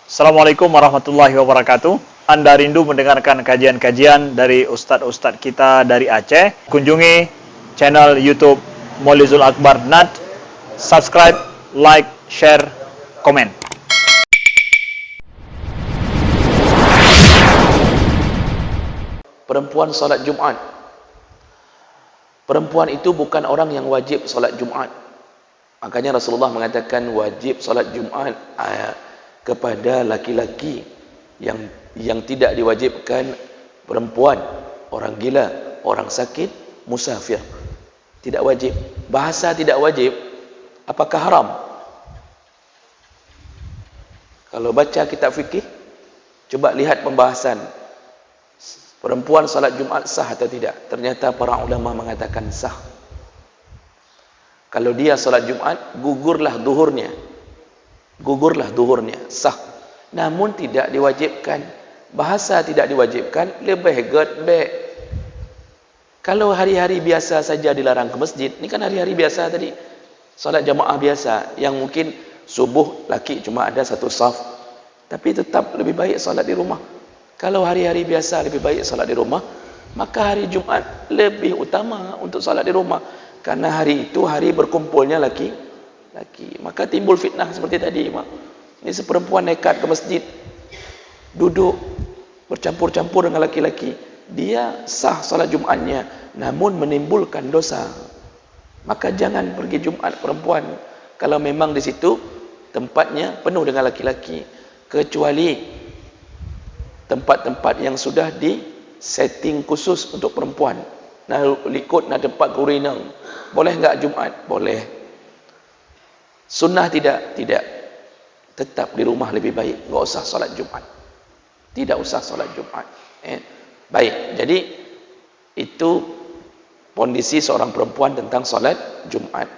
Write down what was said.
Assalamualaikum warahmatullahi wabarakatuh. Anda rindu mendengarkan kajian-kajian dari ustadz-ustadz kita dari Aceh? Kunjungi channel YouTube Maulizul Akbar NAT. Subscribe, like, share, komen. Perempuan solat Jumat. Perempuan itu bukan orang yang wajib solat Jumat. Makanya Rasulullah mengatakan wajib solat Jumat kepada laki-laki yang tidak diwajibkan perempuan, orang gila, orang sakit, musafir. Tidak wajib. Bahasa tidak wajib, apakah haram? Kalau baca kitab fikih, coba lihat pembahasan. Perempuan salat Jumat sah atau tidak? Ternyata para ulama mengatakan sah. Kalau dia salat Jumat, gugurlah duhurnya. Gugurlah duhurnya, sah. Namun tidak diwajibkan. Bahasa tidak diwajibkan, lebih baik. Kalau hari-hari biasa saja dilarang ke masjid, ini kan hari-hari biasa tadi. Salat jamaah biasa, yang mungkin subuh laki cuma ada satu saf. Tapi tetap lebih baik salat di rumah. Kalau hari-hari biasa lebih baik salat di rumah, maka hari Jumat lebih utama untuk salat di rumah. Karena hari itu hari berkumpulnya laki. Maka timbul fitnah seperti tadi. Ini seperempuan nekat ke masjid, duduk bercampur-campur dengan laki-laki. Dia sah salat Jumatnya, namun menimbulkan dosa. Maka jangan pergi Jumat perempuan. Kalau memang di situ tempatnya penuh dengan laki-laki. Kecuali tempat-tempat yang sudah di setting khusus untuk perempuan. Nah, likut nak tempat kurinang. Boleh enggak Jumat? Boleh. Sunnah tidak? Tidak. Tetap di rumah lebih baik. Enggak usah solat Jumat. Tidak usah solat Jumat. Baik. Jadi itu kondisi seorang perempuan tentang solat Jumat.